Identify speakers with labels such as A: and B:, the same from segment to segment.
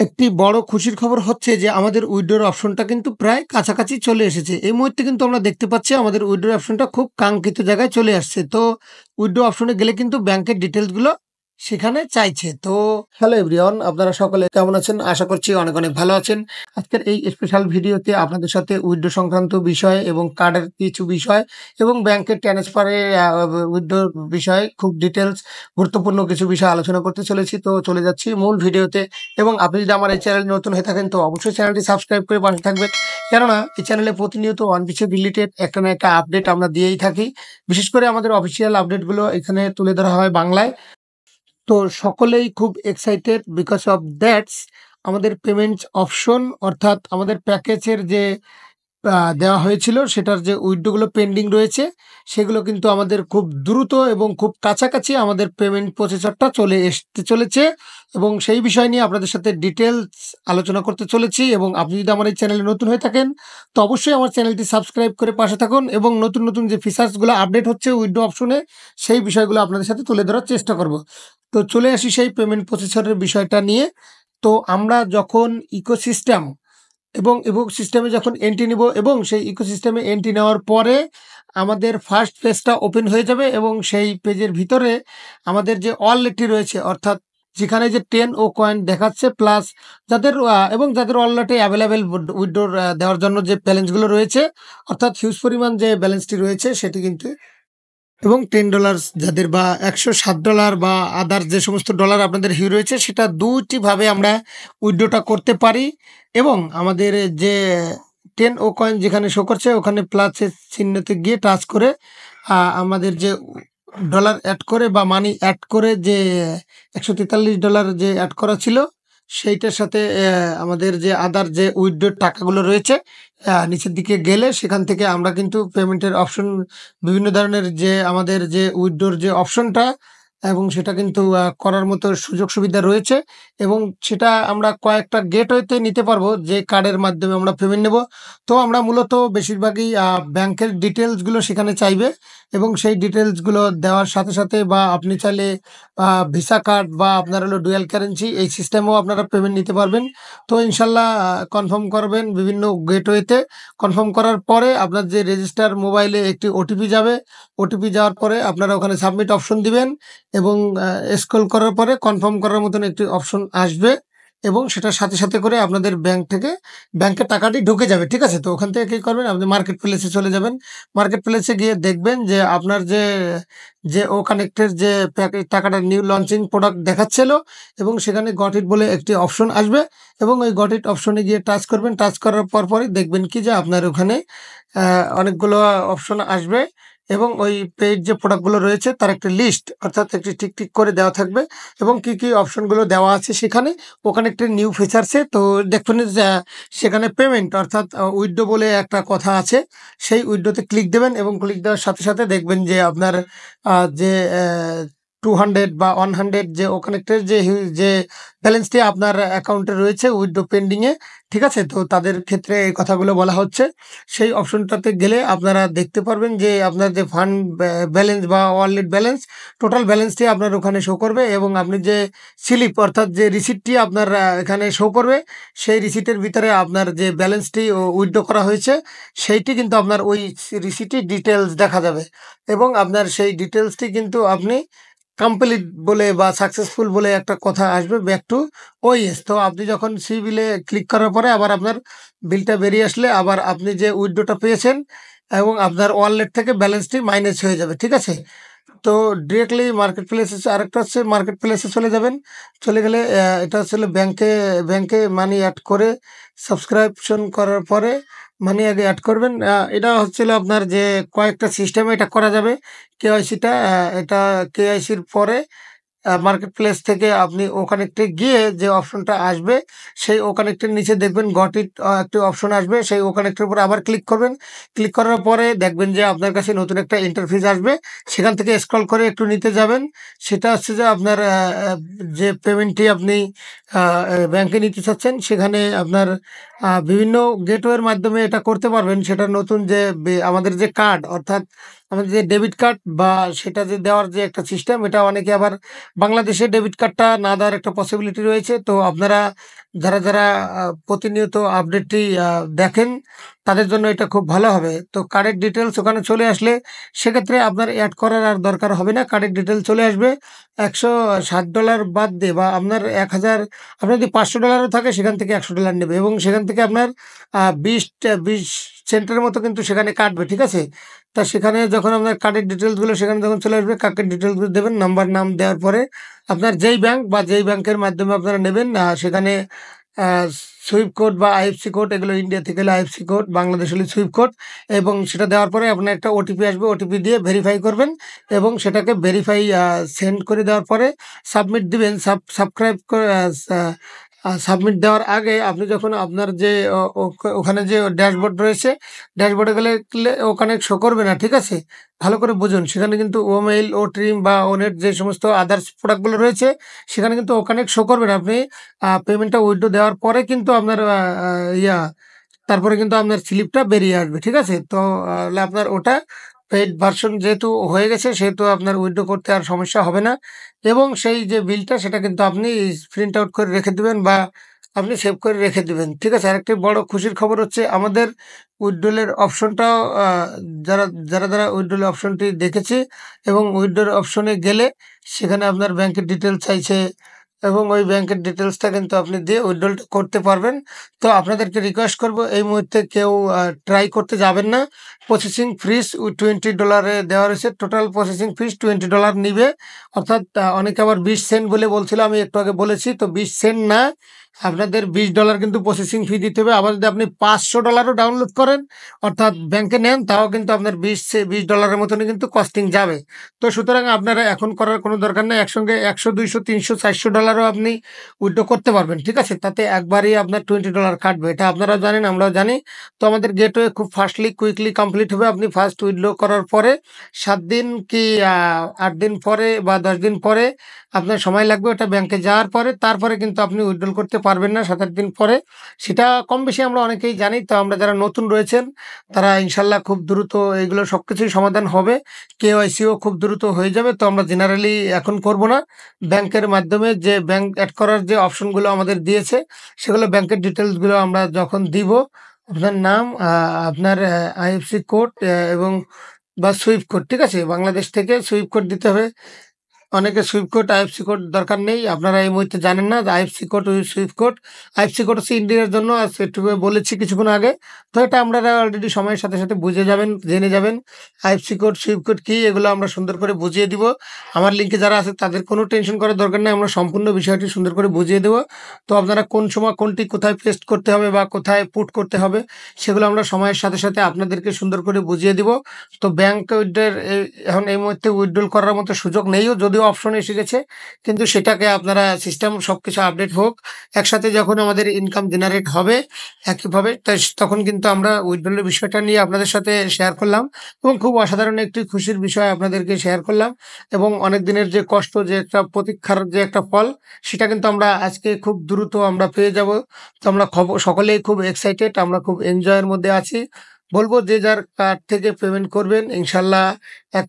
A: একটি বড় খুশির খবর হচ্ছে যে আমাদের উইথড্রর অপশনটা কিন্তু প্রায় কাছাকাছি চলে এসেছে। এই মুহূর্তে কিন্তু আমরা দেখতে পাচ্ছি আমাদের উইথড্রর অপশনটা খুব কাঙ্ক্ষিত জায়গায় চলে আসছে। তো উইথড্র অপশনে গেলে কিন্তু ব্যাংকের ডিটেইলসগুলো সেখানে চাইছে। তো হ্যালো এভরিওয়ান, আপনারা সকলে কেমন আছেন? আশা করছি অনেক, অনেক ভালো আছেন। আজকের এই স্পেশাল ভিডিওতে আপনাদের সাথে উইথড্র সংক্রান্ত বিষয় এবং কার্ডের কিছু বিষয় এবং ব্যাংকের ট্রান্সফারে উইথড্রর বিষয়ে খুব ডিটেইলস গুরুত্বপূর্ণ কিছু বিষয় আলোচনা করতে চলেছি। তো চলে যাচ্ছি মূল ভিডিওতে। এবং আপনি যদি আমার এই চ্যানেলে নতুন হয়ে থাকেন তো অবশ্যই চ্যানেলটি সাবস্ক্রাইব করে পাশে থাকবেন। কেননা এই চ্যানেলে প্রতিনিয়ত ওয়ান পিসের রিলেটেড একটা না একটা আপডেট আমরা দিয়েই থাকি। বিশেষ করে আমাদের অফিসিয়াল আপডেটগুলো এখানে তুলে ধরা হয় বাংলায়। তো সকলেই খুব এক্সাইটেড বিকজ অফ দ্যাটস আমাদের পেমেন্টস অপশন অর্থাৎ আমাদের প্যাকেজের যে দেওয়া হয়েছিল সেটার যে উইথড্রগুলো পেন্ডিং রয়েছে সেগুলো কিন্তু আমাদের খুব দ্রুত এবং খুব কাছাকাছি আমাদের পেমেন্ট প্রসেসরটা চলে আসতে চলেছে এবং সেই বিষয় নিয়ে আপনাদের সাথে ডিটেলস আলোচনা করতে চলেছি। এবং আপনি যদি আমার এই চ্যানেলে নতুন হয়ে থাকেন তো অবশ্যই আমার চ্যানেলটি সাবস্ক্রাইব করে পাশে থাকুন এবং নতুন নতুন যে ফিচার্সগুলো আপডেট হচ্ছে উইথড্র অপশনে সেই বিষয়গুলো আপনাদের সাথে তুলে ধরার চেষ্টা করব। তো চলে আসি সেই পেমেন্ট প্রসেসরের বিষয়টা নিয়ে। তো আমরা যখন ইকোসিস্টেম এবং সিস্টেমে যখন এন্ট্রি নিব এবং সেই ইকোসিস্টেমে এন্ট্রি নেওয়ার পরে আমাদের ফার্স্ট পেজটা ওপেন হয়ে যাবে এবং সেই পেজের ভিতরে আমাদের যে ওয়ালেটটি রয়েছে অর্থাৎ যেখানে যে 10 ও কয়েন দেখাচ্ছে প্লাস যাদের ওয়ালেটে অ্যাভেলেবেল উইথড্র দেওয়ার জন্য যে ব্যালেন্সগুলো রয়েছে অর্থাৎ হিউজ পরিমাণ যে ব্যালেন্সটি রয়েছে সেটি কিন্তু এবং $10 যাদের বা $107 বা আদার যে সমস্ত ডলার আপনাদের হিউ রয়েছে সেটা দুটি ভাবে আমরা উইথড্রটা করতে পারি। এবং আমাদের যে 10 ও কয়েন যেখানে শো করছে ওখানে প্লাসের চিহ্নতে গিয়ে টাচ করে আমাদের যে ডলার অ্যাড করে বা মানি অ্যাড করে যে $143 যে অ্যাড করা ছিল সেইটার সাথে আমাদের যে আদার যে উইথড্রর টাকাগুলো রয়েছে নিচের দিকে গেলে সেখান থেকে আমরা কিন্তু পেমেন্টের অপশন বিভিন্ন ধরনের যে আমাদের যে উইথড্রর যে অপশনটা এবং সেটা কিন্তু করার মতো সুযোগ সুবিধা রয়েছে এবং সেটা আমরা কয়েকটা গেটওয়েতে নিতে পারবো যে কার্ডের মাধ্যমে আমরা পেমেন্ট নেব। তো আমরা মূলত বেশিরভাগই ব্যাংকের ডিটেলসগুলো সেখানে চাইবে এবং সেই ডিটেলসগুলো দেওয়ার সাথে সাথে বা আপনি চাইলে ভিসা কার্ড বা আপনার হলো ডুয়াল কারেন্সি এই সিস্টেমেও আপনারা পেমেন্ট নিতে পারবেন। তো ইনশাল্লাহ কনফার্ম করবেন বিভিন্ন গেটওয়েতে। কনফার্ম করার পরে আপনার যে রেজিস্টার মোবাইলে একটি ওটিপি যাবে। ওটিপি যাওয়ার পরে আপনারা ওখানে সাবমিট অপশন দিবেন এবং স্ক্রল করার পরে কনফার্ম করার মতন একটি অপশন আসবে এবং সেটার সাথে সাথে করে আপনাদের ব্যাংক থেকে ব্যাংকের টাকাটি ঢুকে যাবে। ঠিক আছে? তো ওখান থেকে কী করবেন, আপনি মার্কেট প্লেসে চলে যাবেন। মার্কেট প্লেসে গিয়ে দেখবেন যে আপনার যে ও কানেক্টের যে প্যাকেজ টাকাটা নিউ লঞ্চিং প্রোডাক্ট দেখাচ্ছিল এবং সেখানে গট ইট বলে একটি অপশন আসবে এবং ওই গট ইট অপশনে গিয়ে টাচ করবেন। টাচ করার পরই দেখবেন কি যে আপনার ওখানে অনেকগুলো অপশন আসবে এবং ওই পেইড যে প্রোডাক্টগুলো রয়েছে তার একটা লিস্ট অর্থাৎ একটি টিক টিক করে দেওয়া থাকবে এবং কি কি অপশনগুলো দেওয়া আছে সেখানে। ওখানে একটা নিউ ফিচার্সে তো দেখবেন যে সেখানে পেমেন্ট অর্থাৎ উইথড্র বলে একটা কথা আছে। সেই উইথড্রোতে ক্লিক দেবেন এবং ক্লিক দেওয়ার সাথে সাথে দেখবেন যে আপনার যে 200 বা 100 যে ও কানেক্টের যে ব্যালেন্সটি আপনার অ্যাকাউন্টে রয়েছে উইথড্র পেন্ডিংয়ে। ঠিক আছে? তো তাদের ক্ষেত্রে এই কথাগুলো বলা হচ্ছে। সেই অপশনটাতে গেলে আপনারা দেখতে পারবেন যে আপনার যে ফান্ড ব্যালেন্স বা ওয়ালেট ব্যালেন্স টোটাল ব্যালেন্সটি আপনার ওখানে শো করবে এবং আপনি যে স্লিপ অর্থাৎ যে রিসিপ্টটি আপনার এখানে শো করবে সেই রিসিপ্টের ভিতরে আপনার যে ব্যালেন্সটি উইথড্র করা হয়েছে সেইটি কিন্তু আপনার ওই রিসিপ্টের ডিটেলস দেখা যাবে এবং আপনার সেই ডিটেলসটি কিন্তু আপনি কমপ্লিট বলে বা সাকসেসফুল বলে একটা কথা আসবে ব্যাক টু ওইএস। তো আপনি যখন সি বিলে ক্লিক করার পরে আবার আপনার বিলটা বেরিয়ে আসলে আবার আপনি যে উইথড্রটা পেয়েছেন এবং আপনার ওয়ালেট থেকে ব্যালেন্সটি মাইনাস হয়ে যাবে। ঠিক আছে? তো ডিরেক্টলি মার্কেট প্লেসে আরেকটা হচ্ছে মার্কেট প্লেসে চলে যাবেন। চলে গেলে এটা হচ্ছে হলো ব্যাংকে মানি অ্যাড করে সাবস্ক্রিপশন করার পরে মানি আগে অ্যাড করবেন। এটা হচ্ছিল আপনার যে কয়েকটা সিস্টেমে এটা করা যাবে। কেওয়াইসিটা এটা কেওয়াইসির পরে মার্কেট প্লেস থেকে আপনি ও কানেক্টে গিয়ে যে অপশনটা আসবে সেই ও কানেক্টের নিচে দেখবেন গট ইট একটি অপশন আসবে। সেই ও কানেক্টের উপরে আবার ক্লিক করবেন। ক্লিক করার পরে দেখবেন যে আপনার কাছে নতুন একটা ইন্টারফেস আসবে। সেখান থেকে স্ক্রল করে একটু নিতে যাবেন। সেটা হচ্ছে যে আপনার যে পেমেন্টটি আপনি ব্যাংকে নিতে চাচ্ছেন সেখানে আপনার বিভিন্ন গেটওয়ের মাধ্যমে এটা করতে পারবেন। সেটা নতুন যে আমাদের যে কার্ড অর্থাৎ আমাদের যে ডেবিট কার্ড বা সেটা যে দেওয়ার যে একটা সিস্টেম, এটা অনেকে আবার বাংলাদেশে ডেবিট কার্ডটা না দেওয়ার একটা পসিবিলিটি রয়েছে। তো আপনারা যারা প্রতিনিয়ত আপডেটটি দেখেন, তাদের জন্য এটা খুব ভালো হবে। তো কার্ডের ডিটেলস ওখানে চলে আসলে সেক্ষেত্রে আপনার অ্যাড করার আর দরকার হবে না। কার্ডের ডিটেলস চলে আসবে। $160 বাদ দিয়ে বা আপনার ১,০০০, আপনার যদি $500 থাকে সেখান থেকে $100 নেবে এবং সেখান থেকে আপনার ২০ সেন্টের মতো কিন্তু সেখানে কাটবে, ঠিক আছে? তা সেখানে যখন আপনার কার্ডের ডিটেলসগুলো সেখানে যখন চলে আসবে, কার্ডের ডিটেলসগুলো দেবেন, নাম দেওয়ার পরে আপনার যেই ব্যাংক বা যেই ব্যাংকের মাধ্যমে আপনারা নেবেন, সেখানে সুইফট কোড বা আইএফসি কোড, এগুলো ইন্ডিয়া থেকে হলে আইএফসি কোড, বাংলাদেশ হলে সুইফট কোড, এবং সেটা দেওয়ার পরে আপনার একটা ওটিপি আসবে। ওটিপি দিয়ে ভেরিফাই করবেন এবং সেটাকে ভেরিফাই সেন্ড করে দেওয়ার পরে সাবমিট দিবেন। সাবস্ক্রাইব করে সাবমিট দেওয়ার আগে আপনি যখন আপনার যে ওখানে যে ড্যাশবোর্ড রয়েছে, ড্যাশবোর্ডে গেলে ওখানে শো করবে না, ঠিক আছে? ভালো করে বুঝুন, সেখানে কিন্তু ওমেইল, ওট্রিম বা ওনেট যে সমস্ত আদার্স প্রোডাক্টগুলো রয়েছে সেখানে কিন্তু ওখানে শো করবে না। আপনি পেমেন্টটা উইথড্র দেওয়ার পরে কিন্তু আপনার তারপরে কিন্তু আপনার স্লিপটা বেরিয়ে আসবে, ঠিক আছে? তো আপনার ওটা পেইড ভার্সন যেহেতু হয়ে গেছে, সেহেতু আপনার উইথড্র করতে আর সমস্যা হবে না এবং সেই যে বিলটা সেটা কিন্তু আপনি প্রিন্ট আউট করে রেখে দিবেন বা আপনি সেভ করে রেখে দিবেন, ঠিক আছে? আরেকটি বড় খুশির খবর হচ্ছে, আমাদের উইথড্রলের অপশনটাও যারা উইথড্রলের অপশনটি দেখেছে এবং উইথড্রর অপশনে গেলে সেখানে আপনার ব্যাংকের ডিটেলস চাইছে এবং ওই ব্যাংকের ডিটেলসটা কিন্তু আপনি দিয়ে উইথড্রলটা করতে পারবেন। তো আপনাদেরকে রিকোয়েস্ট করব, এই মুহূর্তে কেউ ট্রাই করতে যাবেন না। প্রসেসিং ফিস $20 দেওয়া রয়েছে। টোটাল প্রসেসিং ফিস $20 নিবে। অর্থাৎ অনেকে আবার 20 সেন্ট বলে বলছিল, আমি একটু আগে বলেছি। তো 20 সেন্ট না, আপনাদের $20 কিন্তু প্রসেসিং ফি দিতে হবে। আবার যদি আপনি $500ও ডাউনলোড করেন, অর্থাৎ ব্যাংকে নেন, তাও কিন্তু আপনার $20 মতনই কিন্তু কস্টিং যাবে। তো সুতরাং আপনারা এখন করার কোনো দরকার নেই। একসঙ্গে 100, 200, 300, $400ও আপনি উইথড্র করতে পারবেন, ঠিক আছে? তাতে একবারেই আপনার $20 কাটবে। এটা আপনারাও জানেন, আমরাও জানি। তো আমাদের গেটওয়ে খুব ফাস্টলি, কুইকলি কমপ্লিট হবে। আপনি ফার্স্ট উইথড্র করার পরে 7 দিন কি 8 দিন পরে বা 10 দিন পরে আপনার সময় লাগবে ওটা ব্যাংকে যাওয়ার পরে। তারপরে কিন্তু আপনি উইথড্রল করতে পারবেন না 7-8 দিন পরে। সেটা কম বেশি আমরা অনেকেই জানি। তো আমরা যারা নতুন রয়েছেন, তারা ইনশাল্লাহ খুব দ্রুত এগুলো সবকিছুই সমাধান হবে। কেওয়াইসিও খুব দ্রুত হয়ে যাবে। তো আমরা জেনারেলি এখন করব না। ব্যাংকের মাধ্যমে যে ব্যাংক অ্যাড করার যে অপশনগুলো আমাদের দিয়েছে, সেগুলো ব্যাংকের ডিটেলসগুলো আমরা যখন দিব, আপনার নাম, আপনার আইএফসি কোড এবং বা সুইফট কোড, ঠিক আছে? বাংলাদেশ থেকে সুইফট কোড দিতে হবে। অনেকে সুইফট কোড, আইএফসি কোড দরকার নেই। আপনারা এই মুহূর্তে জানেন না যে IFC code, Swift code. IFC code হচ্ছে ইন্ডিয়ার জন্য, আর সেটুকু বলেছি কিছুক্ষণ আগে। তো এটা আপনারা অলরেডি সময়ের সাথে সাথে বুঝে যাবেন, জেনে যাবেন। আইএফসি কোড, সুইফট কোড কি, এগুলো আমরা সুন্দর করে বুঝিয়ে দিব। আমার লিঙ্কে যারা আছে তাদের কোনো টেনশন করার দরকার নেই। আমরা সম্পূর্ণ বিষয়টি সুন্দর করে বুঝিয়ে দেবো। তো আপনারা কোন সময় কোনটি কোথায় পেস্ট করতে হবে বা কোথায় পুট করতে হবে, সেগুলো আমরা সময়ের সাথে সাথে আপনাদেরকে সুন্দর করে বুঝিয়ে দিব। তো ব্যাংক উইথড্রর এখন এই মুহূর্তে উইথড্রল করার মতো সুযোগ নেইও, যদিও অপশন এসে গেছে। কিন্তু সেটাকে আপনারা সিস্টেম সবকিছু আপডেট হোক, একসাথে যখন আমাদের ইনকাম জেনারেট হবে একইভাবে, তখন কিন্তু আমরা উইথড্রলের বিষয়টা নিয়ে আপনাদের সাথে শেয়ার করলাম এবং খুব অসাধারণ একটি খুশির বিষয় আপনাদেরকে শেয়ার করলাম এবং অনেক দিনের যে কষ্ট, যে একটা প্রতীক্ষার যে একটা ফল, সেটা কিন্তু আমরা আজকে খুব দ্রুত আমরা পেয়ে যাব। তো আমরা সকলেই খুব এক্সাইটেড, আমরা খুব এনজয়ের মধ্যে আছি। বলবো যে যার কার্ড থেকে পেমেন্ট করবেন ইনশাল্লাহ। এর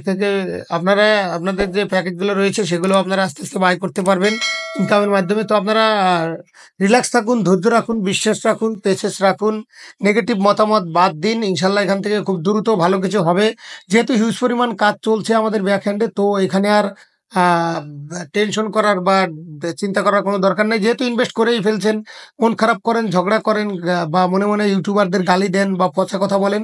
A: থেকে আপনারা আপনাদের যে প্যাকেজগুলো রয়েছে সেগুলো আপনারা আস্তে আস্তে বাই করতে পারবেন ইনকামের মাধ্যমে। তো আপনারা রিল্যাক্স থাকুন, ধৈর্য রাখুন, বিশ্বাস রাখুন, পেশেন্স রাখুন, নেগেটিভ মতামত বাদ দিন। ইনশাল্লাহ এখান থেকে খুব দ্রুত ভালো কিছু হবে। যেহেতু হিউজ পরিমাণ কাজ চলছে আমাদের ব্যাক হ্যান্ডে, তো এখানে আর টেনশন করার বা চিন্তা করার কোনো দরকার নেই। যেহেতু ইনভেস্ট করেই ফেলছেন, মন খারাপ করেন, ঝগড়া করেন, বা মনে মনে ইউটিউবারদের গালি দেন বা পচা কথা বলেন,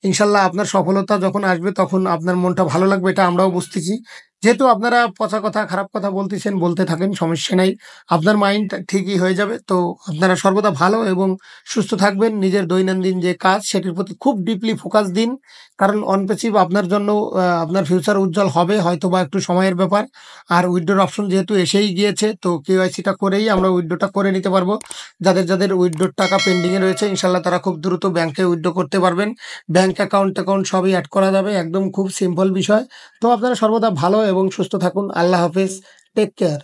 A: ইনশাল্লাহ আপনার সফলতা যখন আসবে তখন আপনার মনটা ভালো লাগবে, এটা আমরাও বুঝতেছি। যেহেতু আপনারা পচা কথা, খারাপ কথা বলতেছেন, বলতে থাকেন, সমস্যা নাই। আপনার মাইন্ড ঠিকই হয়ে যাবে। তো আপনারা সর্বদা ভালো এবং সুস্থ থাকবেন। নিজের দৈনন্দিন যে কাজ সেটির প্রতি খুব ডিপলি ফোকাস দিন। কারণ অন প্যাসিভ আপনার জন্য আপনার ফিউচার উজ্জ্বল হবে, হয়তোবা একটু সময়ের ব্যাপার। আর উইথড্রর অপশন যেহেতু এসেই গিয়েছে, তো কেওয়াইসিটা করেই আমরা উইথড্রটা করে নিতে পারবো। যাদের উইথড্রর টাকা পেন্ডিংয়ে রয়েছে, ইনশাল্লাহ তারা খুব দ্রুত ব্যাংকে উইথড্র করতে পারবেন। ব্যাংক অ্যাকাউন্ট সবই অ্যাড করা যাবে, একদম খুব সিম্পল বিষয়। তো আপনারা সর্বদা ভালো এবং সুস্থ থাকুন। আল্লাহ হাফেজ, টেক কেয়ার।